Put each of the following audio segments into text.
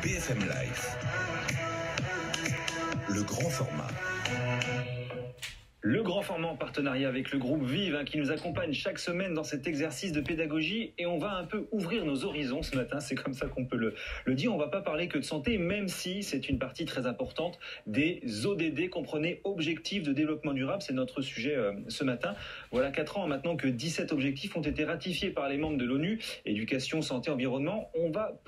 BFM Live, le grand format. Le grand format en partenariat avec le groupe Vive qui nous accompagne chaque semaine dans cet exercice de pédagogie, et on va un peu ouvrir nos horizons ce matin, c'est comme ça qu'on peut le dire. On va pas parler que de santé, même si c'est une partie très importante des ODD, comprenez objectifs de développement durable, c'est notre sujet ce matin. Voilà 4 ans maintenant que 17 objectifs ont été ratifiés par les membres de l'ONU, éducation, santé, environnement. On va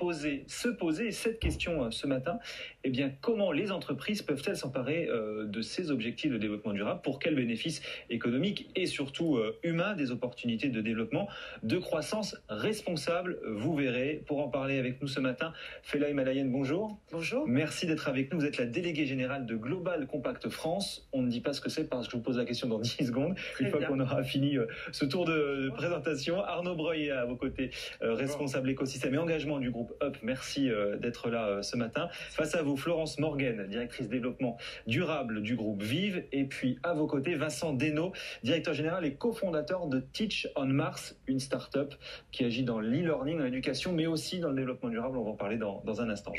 se poser cette question ce matin. Eh bien, comment les entreprises peuvent-elles s'emparer de ces objectifs de développement durable? Pour quels bénéfices économiques et surtout humains, des opportunités de développement, de croissance responsable? Vous verrez. Pour en parler avec nous ce matin, Felaye Malayenne, bonjour. Bonjour. Merci d'être avec nous. Vous êtes la déléguée générale de Global Compact France. On ne dit pas ce que c'est parce que je vous pose la question dans 10 secondes. Une fois qu'on aura fini ce tour de présentation. Arnaud Breuil à vos côtés, responsable écosystème et engagement du groupe UP. Merci d'être là ce matin. Face à vous, Florence Morgan, directrice développement durable du groupe Vive. Et puis à vos côtés, Vincent Desnaux, directeur général et cofondateur de Teach on Mars, une start-up qui agit dans l'e-learning, dans l'éducation, mais aussi dans le développement durable. On va en parler dans un instant.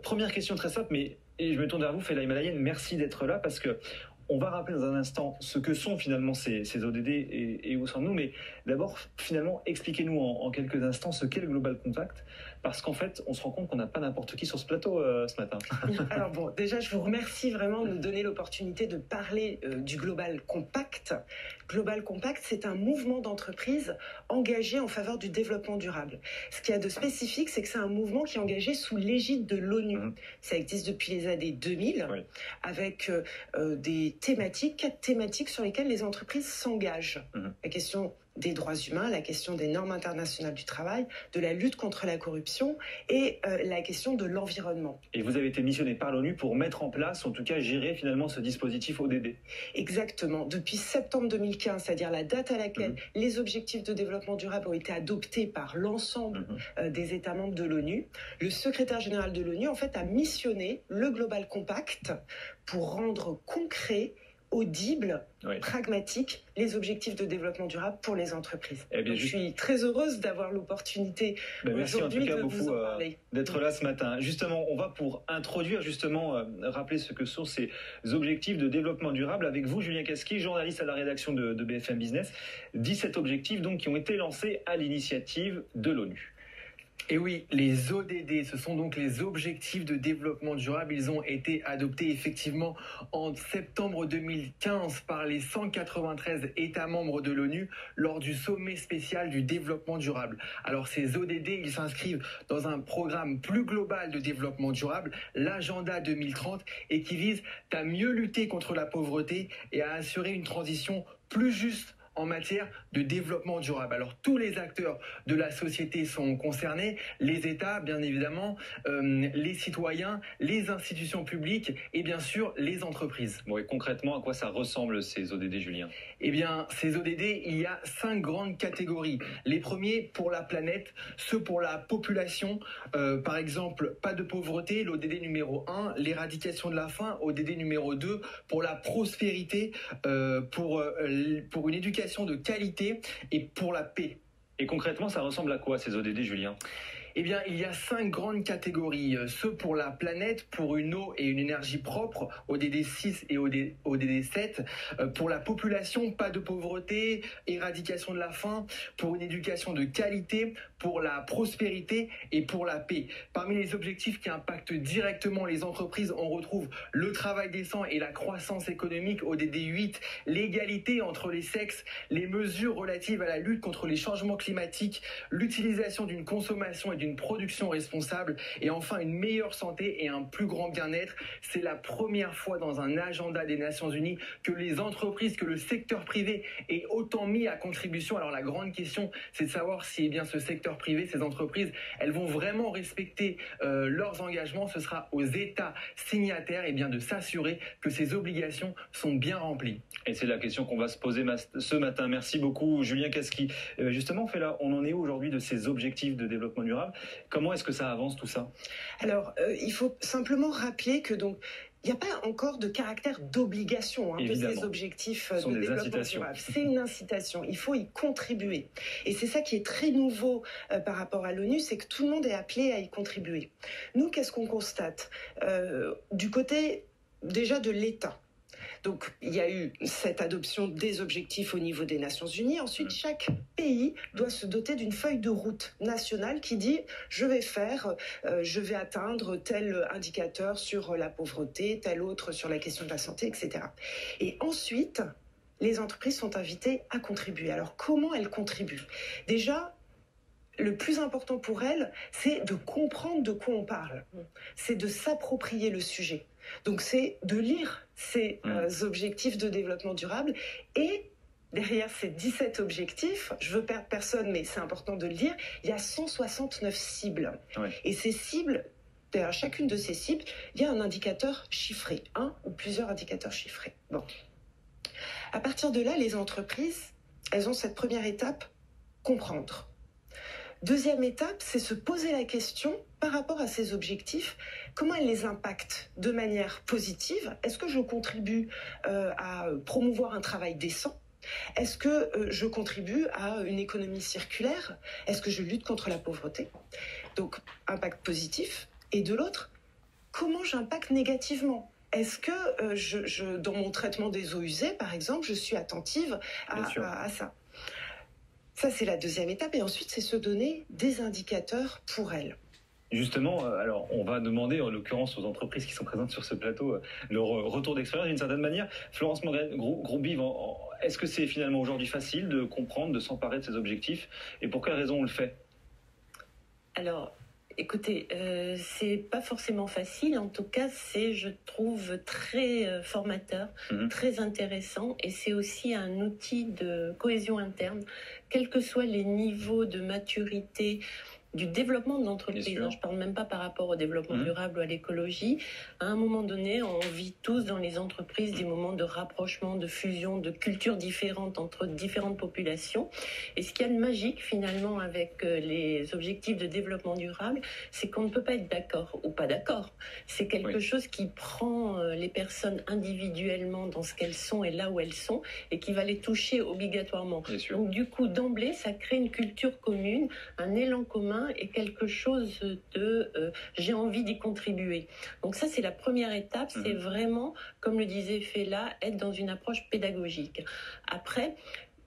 Première question très simple, mais je me tourne vers vous, Felaye Malayenne. Merci d'être là parce que on va rappeler dans un instant ce que sont finalement ces ODD et où sommes-nous. Mais d'abord, finalement, expliquez-nous en quelques instants ce qu'est le Global Compact. Parce qu'en fait, on se rend compte qu'on n'a pas n'importe qui sur ce plateau ce matin. Alors bon, déjà, je vous remercie vraiment de nous donner l'opportunité de parler du Global Compact. Global Compact, c'est un mouvement d'entreprise engagé en faveur du développement durable. Ce qu'il y a de spécifique, c'est que c'est un mouvement qui est engagé sous l'égide de l'ONU. Ça existe depuis les années 2000, avec des thématiques, 4 thématiques sur lesquelles les entreprises s'engagent. La question des droits humains, la question des normes internationales du travail, de la lutte contre la corruption et la question de l'environnement. Et vous avez été missionné par l'ONU pour mettre en place, en tout cas gérer finalement ce dispositif ODD. Exactement. Depuis septembre 2015, c'est-à-dire la date à laquelle les objectifs de développement durable ont été adoptés par l'ensemble des États membres de l'ONU, le secrétaire général de l'ONU en fait a missionné le Global Compact pour rendre concret, audible, pragmatique, les objectifs de développement durable pour les entreprises. Donc, je suis très heureuse d'avoir l'opportunité aujourd'hui de vous en parler. D'être là ce matin. Justement, on va pour introduire, rappeler ce que sont ces objectifs de développement durable avec vous, Julien Casqui, journaliste à la rédaction de BFM Business. 17 objectifs donc qui ont été lancés à l'initiative de l'ONU. Et oui, les ODD, ce sont donc les objectifs de développement durable. Ils ont été adoptés effectivement en septembre 2015 par les 193 États membres de l'ONU lors du sommet spécial du développement durable. Alors ces ODD, ils s'inscrivent dans un programme plus global de développement durable, l'Agenda 2030, et qui vise à mieux lutter contre la pauvreté et à assurer une transition plus juste en matière de développement durable. Alors tous les acteurs de la société sont concernés, les États bien évidemment, les citoyens, les institutions publiques et bien sûr les entreprises. Bon, et concrètement, à quoi ça ressemble ces ODD, Julien? Eh bien, ces ODD, il y a 5 grandes catégories. Les premiers pour la planète, ceux pour la population, par exemple, pas de pauvreté, l'ODD numéro 1, l'éradication de la faim, ODD numéro 2, pour la prospérité, pour une éducation de qualité et pour la paix. Et concrètement, ça ressemble à quoi ces ODD, Julien? Eh bien, il y a 5 grandes catégories. Ceux pour la planète, pour une eau et une énergie propre, ODD 6 et ODD 7. Pour la population, pas de pauvreté, éradication de la faim, pour une éducation de qualité, pour la prospérité et pour la paix. Parmi les objectifs qui impactent directement les entreprises, on retrouve le travail décent et la croissance économique, ODD 8, l'égalité entre les sexes, les mesures relatives à la lutte contre les changements climatiques, l'utilisation d'une consommation et d'une production responsable et enfin une meilleure santé et un plus grand bien-être. C'est la première fois dans un agenda des Nations Unies que les entreprises, que le secteur privé est autant mis à contribution. Alors la grande question, c'est de savoir si bien ce secteur privé, ces entreprises, elles vont vraiment respecter leurs engagements. Ce sera aux États signataires bien de s'assurer que ces obligations sont bien remplies. Et c'est la question qu'on va se poser ce matin. Merci beaucoup, Julien Casqui. Justement, Fela, on en est où aujourd'hui de ces objectifs de développement durable? Comment est-ce que ça avance tout ça? Alors, il faut simplement rappeler que donc il n'y a pas encore de caractère d'obligation de ces objectifs de développement durable. C'est une incitation. Il faut y contribuer. Et c'est ça qui est très nouveau par rapport à l'ONU, c'est que tout le monde est appelé à y contribuer. Nous, qu'est-ce qu'on constate du côté déjà de l'État? Donc, il y a eu cette adoption des objectifs au niveau des Nations Unies. Ensuite, chaque pays doit se doter d'une feuille de route nationale qui dit « je vais atteindre tel indicateur sur la pauvreté, tel autre sur la question de la santé, etc. » Et ensuite, les entreprises sont invitées à contribuer. Alors, comment elles contribuent? Déjà, le plus important pour elles, c'est de comprendre de quoi on parle. C'est de s'approprier le sujet. Donc, c'est de lire ces objectifs de développement durable et derrière ces 17 objectifs, je veux perdre personne, mais c'est important de le dire, il y a 169 cibles. Ouais. Et ces cibles, derrière chacune de ces cibles, il y a un indicateur chiffré, un ou plusieurs indicateurs chiffrés. Bon. À partir de là, les entreprises, elles ont cette première étape, comprendre. Deuxième étape, c'est se poser la question par rapport à ces objectifs, comment elles les impactent de manière positive? Est-ce que je contribue à promouvoir un travail décent? Est-ce que je contribue à une économie circulaire? Est-ce que je lutte contre la pauvreté? Donc, impact positif. Et de l'autre, comment j'impacte négativement? Est-ce que dans mon traitement des eaux usées, par exemple, je suis attentive à ça? Ça, c'est la deuxième étape. Et ensuite, c'est se donner des indicateurs pour elles. Justement, alors on va demander en l'occurrence aux entreprises qui sont présentes sur ce plateau leur retour d'expérience d'une certaine manière. Florence Morgan, Groupe BIV, est-ce que c'est finalement aujourd'hui facile de comprendre, de s'emparer de ces objectifs et pour quelles raisons on le fait? Alors, écoutez, c'est pas forcément facile. En tout cas, c'est, je trouve, très formateur, très intéressant et c'est aussi un outil de cohésion interne, quels que soient les niveaux de maturité du développement de l'entreprise. Je ne parle même pas par rapport au développement durable ou à l'écologie. À un moment donné, on vit tous dans les entreprises des moments de rapprochement, de fusion, de cultures différentes entre différentes populations. Et ce qu'il y a de magique finalement avec les objectifs de développement durable, c'est qu'on ne peut pas être d'accord ou pas d'accord. C'est quelque chose qui prend les personnes individuellement dans ce qu'elles sont et là où elles sont et qui va les toucher obligatoirement. Donc du coup, d'emblée, ça crée une culture commune, un élan commun et quelque chose de j'ai envie d'y contribuer. Donc ça, c'est la première étape, c'est vraiment, comme le disait Fela, être dans une approche pédagogique. Après,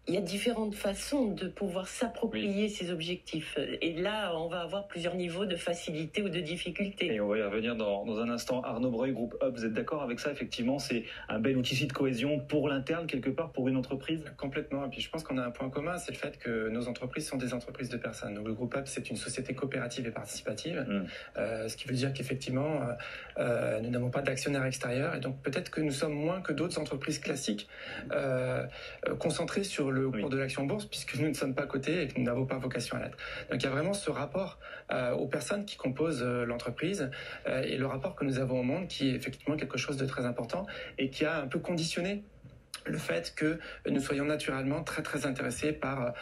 il y a différentes façons de pouvoir s'approprier ces objectifs. Et là, on va avoir plusieurs niveaux de facilité ou de difficulté. Et on va y revenir dans un instant. Arnaud Breuil, Groupe Hub, vous êtes d'accord avec ça? Effectivement, c'est un bel outil de cohésion pour l'interne, quelque part, pour une entreprise? Complètement. Et puis je pense qu'on a un point commun, c'est le fait que nos entreprises sont des entreprises de personnes. Donc le Groupe Hub, c'est une société coopérative et participative. Ce qui veut dire qu'effectivement, nous n'avons pas d'actionnaire extérieur. Et donc peut-être que nous sommes moins que d'autres entreprises classiques concentrées sur le cours de l'action bourse, puisque nous ne sommes pas cotés et que nous n'avons pas vocation à l'être. Donc il y a vraiment ce rapport aux personnes qui composent l'entreprise et le rapport que nous avons au monde qui est effectivement quelque chose de très important et qui a un peu conditionné le fait que nous soyons naturellement très très intéressés par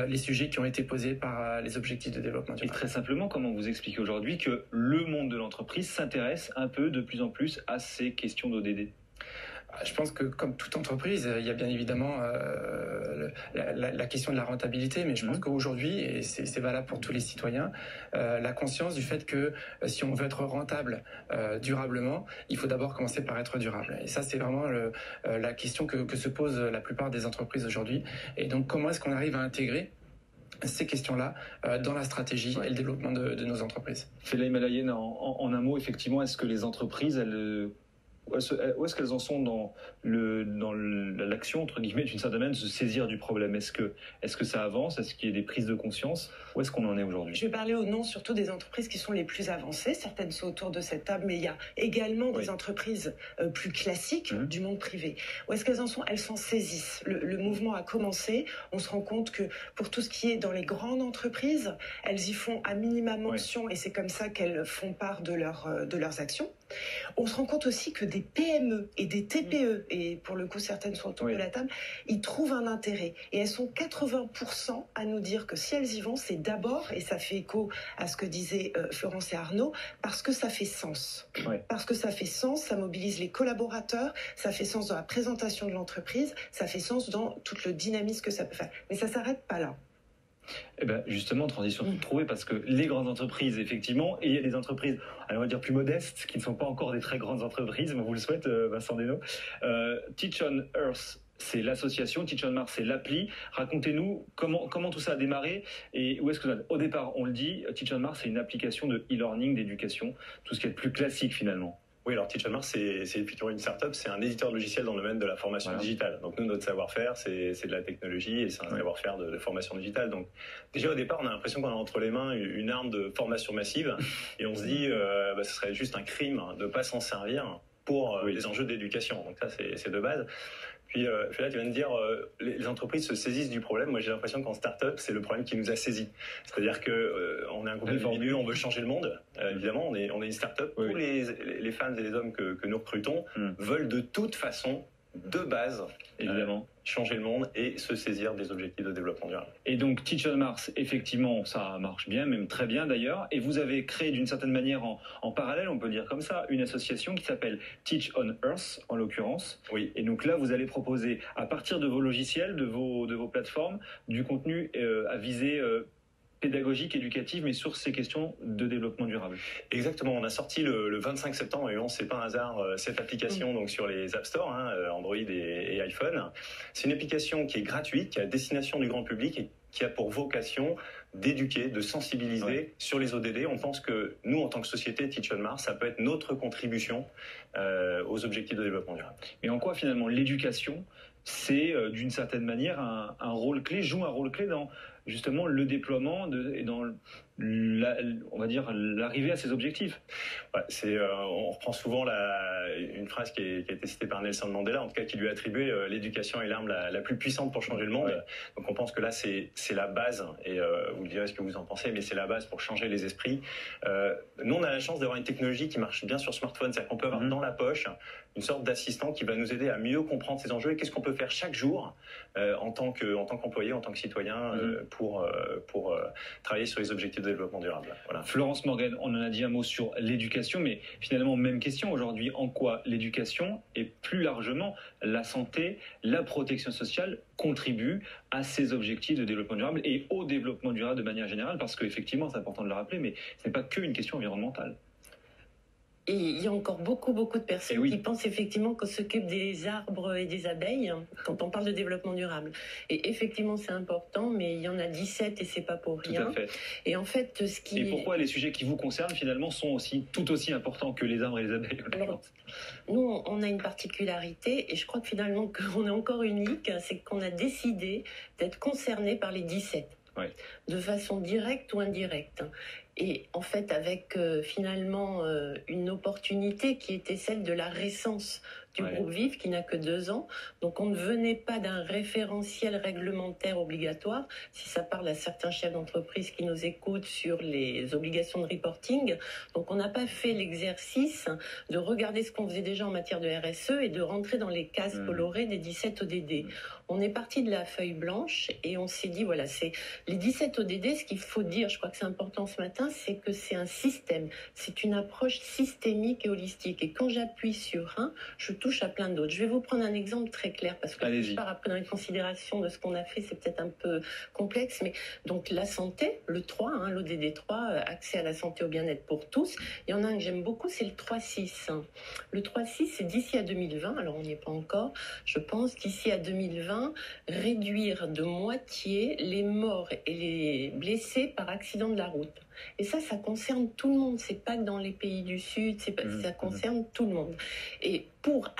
les sujets qui ont été posés par les objectifs de développement durable. Et très simplement, comment vous expliquez aujourd'hui que le monde de l'entreprise s'intéresse un peu de plus en plus à ces questions d'ODD? Je pense que comme toute entreprise, il y a bien évidemment la question de la rentabilité, mais je pense qu'aujourd'hui, et c'est valable pour tous les citoyens, la conscience du fait que si on veut être rentable durablement, il faut d'abord commencer par être durable. Et ça, c'est vraiment la question que se posent la plupart des entreprises aujourd'hui. Et donc, comment est-ce qu'on arrive à intégrer ces questions-là dans la stratégie et le développement de nos entreprises? Fela Himalayene, en un mot, effectivement, est-ce que les entreprises, où est-ce qu'elles en sont dans l'action, entre guillemets, d'une certaine manière, de se saisir du problème? Est-ce que ça avance? Est-ce qu'il y a des prises de conscience? Où est-ce qu'on en est aujourd'hui? Je vais parler au nom surtout des entreprises qui sont les plus avancées. Certaines sont autour de cette table, mais il y a également des entreprises plus classiques du monde privé. Où est-ce qu'elles en sont? Elles s'en saisissent. Le mouvement a commencé. On se rend compte que pour tout ce qui est dans les grandes entreprises, elles y font à minima mention et c'est comme ça qu'elles font part de leurs actions. On se rend compte aussi que des PME et des TPE, et pour le coup certaines sont autour de la table, ils trouvent un intérêt. Et elles sont 80% à nous dire que si elles y vont, c'est d'abord, et ça fait écho à ce que disaient Florence et Arnaud, parce que ça fait sens. Parce que ça fait sens, ça mobilise les collaborateurs, ça fait sens dans la présentation de l'entreprise, ça fait sens dans tout le dynamisme que ça peut faire. Mais ça ne s'arrête pas là. Eh ben justement, transition toute trouvée, parce que les grandes entreprises, effectivement, et il y a des entreprises, on va dire plus modestes, qui ne sont pas encore des très grandes entreprises, mais on vous le souhaite, Vincent Desnaux. Teach on Earth, c'est l'association, Teach on Mars, c'est l'appli. Racontez-nous comment tout ça a démarré et où est-ce que, au départ, on le dit, Teach on Mars, c'est une application de e-learning, d'éducation, tout ce qui est plus classique finalement. Oui, alors Teach on Mars, c'est effectivement une start-up, c'est un éditeur de logiciels dans le domaine de la formation digitale. Donc nous, notre savoir-faire, c'est de la technologie et c'est un savoir-faire de formation digitale. Donc déjà au départ, on a l'impression qu'on a entre les mains une arme de formation massive et on se dit ce serait juste un crime de ne pas s'en servir pour les enjeux d'éducation. Donc ça, c'est de base. Puis là, tu viens de dire, les entreprises se saisissent du problème. Moi, j'ai l'impression qu'en start-up, c'est le problème qui nous a saisis. C'est-à-dire que on est un groupe d'individus, on veut changer le monde. Évidemment, on est une start-up. Tous les femmes et les hommes que nous recrutons veulent de toute façon, de base, évidemment, changer le monde et se saisir des objectifs de développement durable. Et donc Teach on Mars, effectivement, ça marche bien, même très bien d'ailleurs. Et vous avez créé d'une certaine manière en parallèle, on peut dire comme ça, une association qui s'appelle Teach on Earth, en l'occurrence. Oui. Et donc là, vous allez proposer, à partir de vos logiciels, de vos plateformes, du contenu à visée pédagogique, éducative, mais sur ces questions de développement durable. Exactement, on a sorti le 25 septembre, et c'est pas un hasard, cette application donc sur les App Store, Android et iPhone. C'est une application qui est gratuite, qui est à destination du grand public et qui a pour vocation d'éduquer, de sensibiliser sur les ODD. On pense que nous, en tant que société, Teach on Mars, ça peut être notre contribution aux objectifs de développement durable. Mais en quoi finalement l'éducation, c'est d'une certaine manière un rôle clé, joue un rôle clé dans justement le déploiement et dans on va dire l'arrivée à ces objectifs. On reprend souvent une phrase qui a été citée par Nelson Mandela, en tout cas qui lui a attribué l'éducation est l'arme la plus puissante pour changer le monde. Donc on pense que là c'est la base, et vous me direz ce que vous en pensez, mais c'est la base pour changer les esprits. Nous on a la chance d'avoir une technologie qui marche bien sur smartphone, c'est-à-dire qu'on peut avoir dans la poche une sorte d'assistant qui va nous aider à mieux comprendre ces enjeux et qu'est-ce qu'on peut faire chaque jour en tant qu'employé, en tant que citoyen pour travailler sur les objectifs de développement durable. Voilà. Florence Morgan, on en a dit un mot sur l'éducation, mais finalement même question aujourd'hui, en quoi l'éducation et plus largement la santé, la protection sociale contribuent à ces objectifs de développement durable et au développement durable de manière générale, parce qu'effectivement c'est important de le rappeler, mais ce n'est pas qu'une question environnementale. Et il y a encore beaucoup de personnes qui pensent effectivement qu'on s'occupe des arbres et des abeilles quand on parle de développement durable. Et effectivement, c'est important, mais il y en a 17 et c'est pas pour rien. Tout à fait. Et en fait, Et pourquoi les sujets qui vous concernent finalement sont tout aussi importants que les arbres et les abeilles? Alors, nous, on a une particularité, et je crois que finalement qu'on est encore unique, c'est qu'on a décidé d'être concernés par les 17. De façon directe ou indirecte. Et en fait, avec finalement une opportunité qui était celle de la récence du groupe VIF, qui n'a que 2 ans. Donc on ne venait pas d'un référentiel réglementaire obligatoire, si ça parle à certains chefs d'entreprise qui nous écoutent sur les obligations de reporting. Donc on n'a pas fait l'exercice de regarder ce qu'on faisait déjà en matière de RSE et de rentrer dans les cases colorées des 17 ODD. On est parti de la feuille blanche et on s'est dit, voilà, c'est les 17 ODD, ce qu'il faut dire, je crois que c'est important ce matin, c'est que c'est un système, c'est une approche systémique et holistique. Et quand j'appuie sur un, je touche à plein d'autres. Je vais vous prendre un exemple très clair, parce que je pars après dans les considérations de ce qu'on a fait, c'est peut-être un peu complexe, mais donc la santé, le 3, l'ODD 3, accès à la santé au bien-être pour tous. Il y en a un que j'aime beaucoup, c'est le 3.6. Le 3.6, c'est d'ici à 2020, alors on n'y est pas encore, je pense qu'ici à 2020, réduire de moitié les morts et les blessés par accident de la route. Et ça concerne tout le monde. C'est pas que dans les pays du Sud, ça concerne tout le monde. Et pour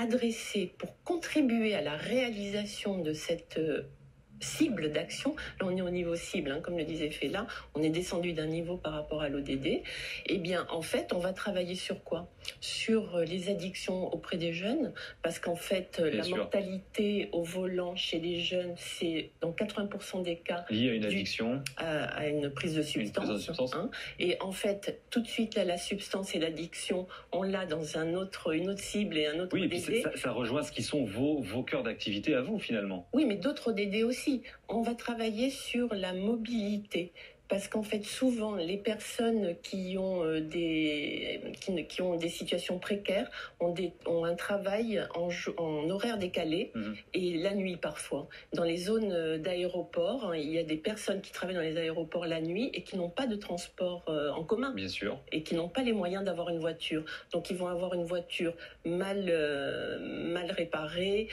contribuer à la réalisation de cette cible d'action. Là, on est au niveau cible, comme le disait Fela. On est descendu d'un niveau par rapport à l'ODD. Eh bien, en fait, on va travailler sur quoi? Sur les addictions auprès des jeunes, parce qu'en fait, la mortalité au volant chez les jeunes, c'est dans 80% des cas lié à une addiction, à une prise de substance. Et en fait, tout de suite, là, la substance et l'addiction, on l'a dans une autre cible et un autre ODD. Oui, ça rejoint ce qui sont vos cœurs d'activité à vous, finalement. Oui, mais d'autres ODD aussi. On va travailler sur la mobilité. Parce qu'en fait, souvent, les personnes qui ont des situations précaires ont un travail en horaire décalé et la nuit parfois. Dans les zones d'aéroport, il y a des personnes qui travaillent dans les aéroports la nuit et qui n'ont pas de transport en commun. Bien sûr. Et qui n'ont pas les moyens d'avoir une voiture. Donc, ils vont avoir une voiture mal réparée,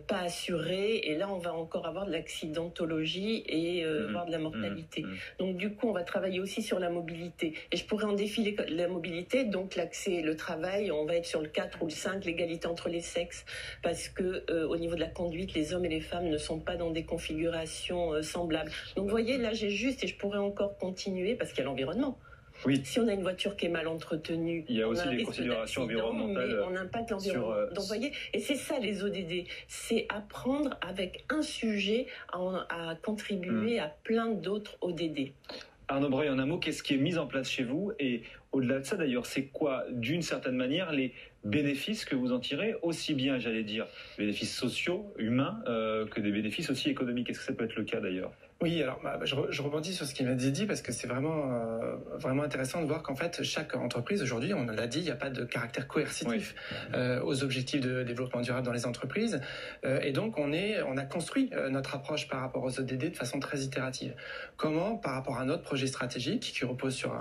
pas assurée. Et là, on va encore avoir de l'accidentologie et avoir de la mortalité. Donc, du coup, on va travailler aussi sur la mobilité. Et je pourrais en défiler la mobilité, donc l'accès, le travail, on va être sur le 4 ou le 5, l'égalité entre les sexes, parce que au niveau de la conduite, les hommes et les femmes ne sont pas dans des configurations semblables. Donc vous voyez, là j'ai juste, et je pourrais encore continuer, parce qu'il y a l'environnement. Oui. Si on a une voiture qui est mal entretenue, il y a aussi des considérations environnementales. Mais on impacte l'environnement. Donc, vous voyez, et c'est ça les ODD, c'est apprendre avec un sujet à contribuer à plein d'autres ODD. Arnaud Breuil, en un mot, qu'est-ce qui est mis en place chez vous? Et au-delà de ça, d'ailleurs, c'est quoi, d'une certaine manière, les bénéfices que vous en tirez, aussi bien, j'allais dire, bénéfices sociaux, humains, que des bénéfices aussi économiques? Est-ce que ça peut être le cas, d'ailleurs? Oui, alors je rebondis sur ce qu'il m'a dit parce que c'est vraiment intéressant de voir qu'en fait chaque entreprise aujourd'hui, on l'a dit, il n'y a pas de caractère coercitif aux objectifs de développement durable dans les entreprises, et donc on a construit notre approche par rapport aux ODD de façon très itérative. Comment, par rapport à notre projet stratégique qui repose sur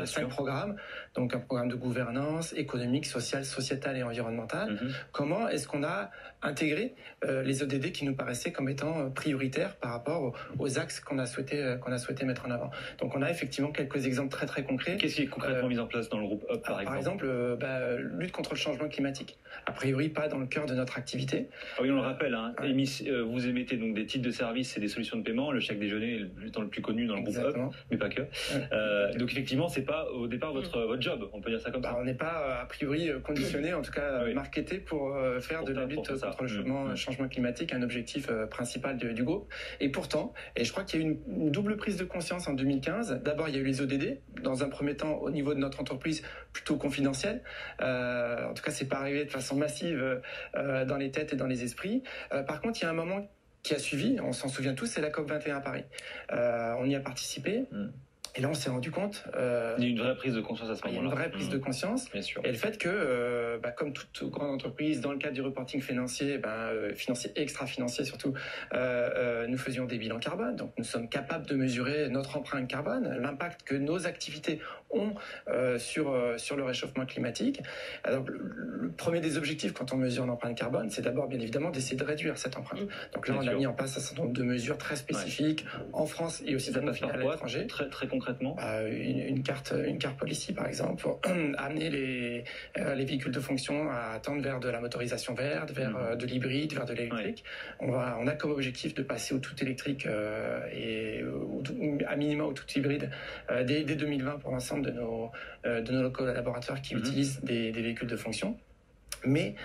5 programmes, donc un programme de gouvernance économique, sociale, sociétale et environnementale, comment est-ce qu'on a intégré les ODD qui nous paraissaient comme étant prioritaires par rapport aux axes qu'on a souhaité mettre en avant. Donc on a effectivement quelques exemples très très concrets. Qu'est-ce qui est concrètement mis en place dans le groupe Up par exemple? Lutte contre le changement climatique. A priori pas dans le cœur de notre activité. Ah oui, on le rappelle, vous émettez donc des titres de services et des solutions de paiement. Le chèque déjeuner étant le plus connu dans le groupe Up, mais pas que. Donc effectivement, c'est pas au départ votre job, on peut dire ça comme ça. On n'est pas a priori conditionné, en tout cas marketé pour faire de la lutte contre le changement climatique un objectif principal du groupe. Et pourtant, et je crois qu'il y a eu une double prise de conscience en 2015. D'abord, il y a eu les ODD, dans un premier temps au niveau de notre entreprise, plutôt confidentiel. En tout cas, c'est pas arrivé de façon massive dans les têtes et dans les esprits. Par contre, il y a un moment qui a suivi, on s'en souvient tous, c'est la COP21 à Paris. On y a participé. Et là, on s'est rendu compte... il y a eu une vraie prise de conscience à ce moment-là. Il y a une vraie prise de conscience. Bien sûr. Et le fait que, comme toute grande entreprise, dans le cadre du reporting financier, financier et extra-financier surtout, nous faisions des bilans carbone. Donc, nous sommes capables de mesurer notre empreinte carbone, l'impact que nos activités ont sur le réchauffement climatique. Alors, le premier des objectifs quand on mesure l'empreinte carbone, c'est d'abord, bien évidemment, d'essayer de réduire cette empreinte. Donc là, on a mis en place un certain nombre de mesures très spécifiques en France et aussi à l'étranger. Très concrètement, une carte policy par exemple, pour amener les véhicules de fonction à tendre vers de la motorisation verte, vers de l'hybride, vers de l'électrique. On a comme objectif de passer au tout électrique et à minima au tout hybride dès 2020 pour l'ensemble de nos collaborateurs qui utilisent des véhicules de fonction. Mais,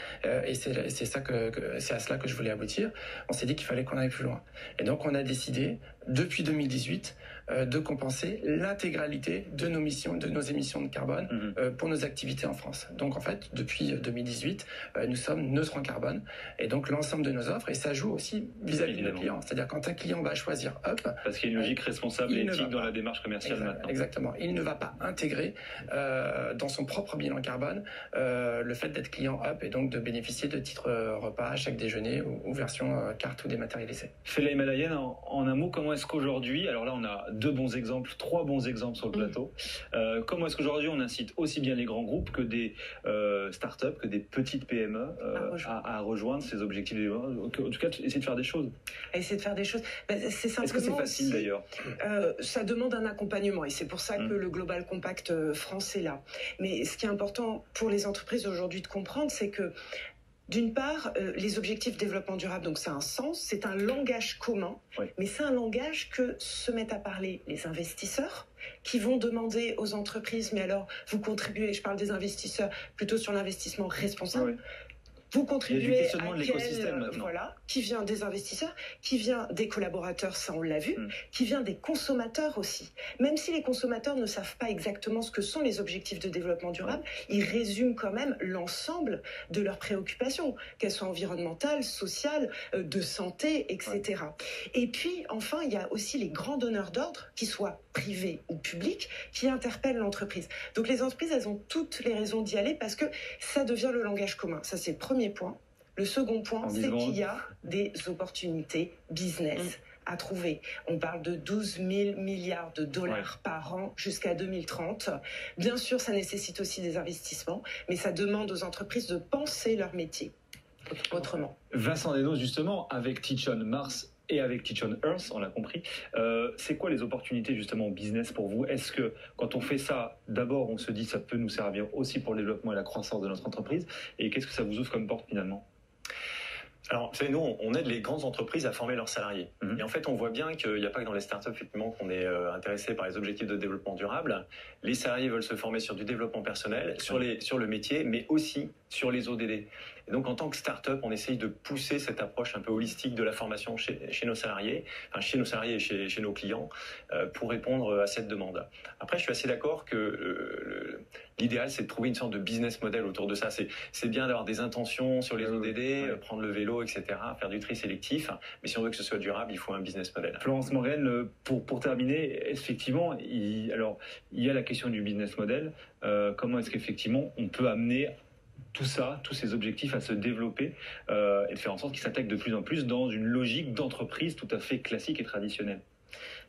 et c'est à cela que je voulais aboutir, on s'est dit qu'il fallait qu'on aille plus loin. Et donc on a décidé, depuis 2018, de compenser l'intégralité de nos émissions de carbone pour nos activités en France. Donc en fait, depuis 2018, nous sommes neutres en carbone, et donc l'ensemble de nos offres, et ça joue aussi vis-à-vis de nos clients. C'est-à-dire quand un client va choisir Up... Parce qu'il y a une logique responsable et éthique dans la démarche commerciale maintenant. Exactement. Il ne va pas intégrer dans son propre bilan carbone le fait d'être client Up et donc de bénéficier de titres repas, chèque déjeuner ou version carte ou dématérialisée. Fela Malayen, en un mot, comment est-ce qu'aujourd'hui, alors là on a 3 bons exemples sur le plateau, comment est-ce qu'aujourd'hui on incite aussi bien les grands groupes que des startups, que des petites PME à rejoindre ces objectifs, en tout cas essayer de faire des choses. Essayer de faire des choses. C'est simplement. Est-ce que c'est facile d'ailleurs? Ça demande un accompagnement et c'est pour ça que le Global Compact France est là. Mais ce qui est important pour les entreprises aujourd'hui de comprendre, c'est que D'une part, les objectifs de développement durable, donc c'est un sens, c'est un langage commun, mais c'est un langage que se mettent à parler les investisseurs qui vont demander aux entreprises, mais alors vous contribuez, je parle des investisseurs plutôt sur l'investissement responsable. Vous contribuez à l'écosystème voilà, qui vient des investisseurs, qui vient des collaborateurs, ça on l'a vu, qui vient des consommateurs aussi. Même si les consommateurs ne savent pas exactement ce que sont les objectifs de développement durable, ils résument quand même l'ensemble de leurs préoccupations, qu'elles soient environnementales, sociales, de santé, etc. Et puis, enfin, il y a aussi les grands donneurs d'ordre, qu'ils soient privés ou publics, qui interpellent l'entreprise. Donc les entreprises, elles ont toutes les raisons d'y aller parce que ça devient le langage commun. Ça, c'est le premier point. Le second point, c'est qu'il y a des opportunités business à trouver. On parle de 12 000 milliards de dollars par an jusqu'à 2030. Bien sûr, ça nécessite aussi des investissements, mais ça demande aux entreprises de penser leur métier autrement. Vincent Desnos, justement, avec Teach on Mars et avec Teach on Earth, on l'a compris, c'est quoi les opportunités justement au business pour vous? Est-ce que quand on fait ça, d'abord on se dit ça peut nous servir aussi pour le développement et la croissance de notre entreprise, et qu'est-ce que ça vous ouvre comme porte finalement? Alors, vous savez, nous, on aide les grandes entreprises à former leurs salariés. Et en fait, on voit bien qu'il n'y a pas que dans les startups, effectivement, qu'on est intéressé par les objectifs de développement durable. Les salariés veulent se former sur du développement personnel, sur le métier, mais aussi sur les ODD. Et donc, en tant que start-up, on essaye de pousser cette approche un peu holistique de la formation chez nos salariés, enfin, chez nos salariés et chez nos clients, pour répondre à cette demande. Après, je suis assez d'accord que l'idéal, c'est de trouver une sorte de business model autour de ça. C'est bien d'avoir des intentions sur les ODD, prendre le vélo, etc., faire du tri sélectif. Mais si on veut que ce soit durable, il faut un business model. Florence Morgan, pour terminer, effectivement, il y a la question du business model. Comment est-ce qu'effectivement on peut amener tout ça, tous ces objectifs à se développer et de faire en sorte qu'ils s'attaquent de plus en plus dans une logique d'entreprise tout à fait classique et traditionnelle?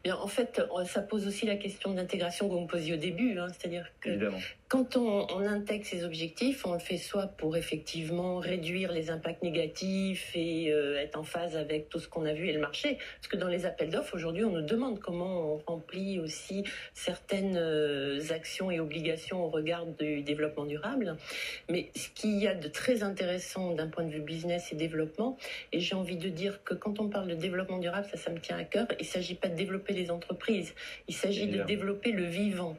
Bien, en fait, ça pose aussi la question d'intégration que vous me posiez au début, c'est-à-dire que évidemment, quand on intègre ces objectifs, on le fait soit pour effectivement réduire les impacts négatifs et être en phase avec tout ce qu'on a vu et le marché, parce que dans les appels d'offres, aujourd'hui, on nous demande comment on remplit aussi certaines actions et obligations au regard du développement durable. Mais ce qu'il y a de très intéressant d'un point de vue business et développement, et j'ai envie de dire que quand on parle de développement durable, ça me tient à cœur, il ne s'agit pas de développer les entreprises, il s'agit de développer le vivant.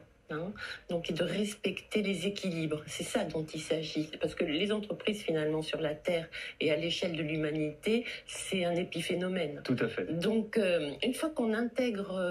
Donc, et de respecter les équilibres. C'est ça dont il s'agit. Parce que les entreprises, finalement, sur la Terre et à l'échelle de l'humanité, c'est un épiphénomène. Tout à fait. Donc, une fois qu'on intègre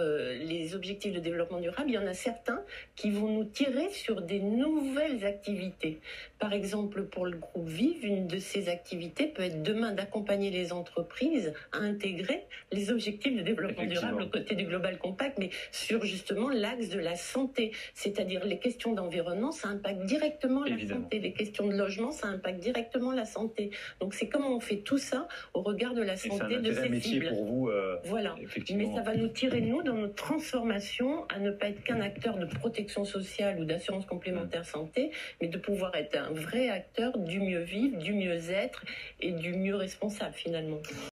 les objectifs de développement durable, il y en a certains qui vont nous tirer sur des nouvelles activités. Par exemple, pour le groupe Vive, une de ces activités peut être demain d'accompagner les entreprises à intégrer les objectifs de développement durable aux côtés du Global Compact, mais sur justement l'axe de la santé. C'est-à-dire les questions d'environnement, ça impacte directement la santé. Les questions de logement, ça impacte directement la santé. Donc c'est comment on fait tout ça au regard de la santé de ces cibles. Pour vous, voilà. Mais ça va nous tirer, nous, dans notre transformation, à ne pas être qu'un acteur de protection sociale ou d'assurance complémentaire santé, mais de pouvoir être un vrai acteur du mieux vivre, du mieux être et du mieux responsable finalement.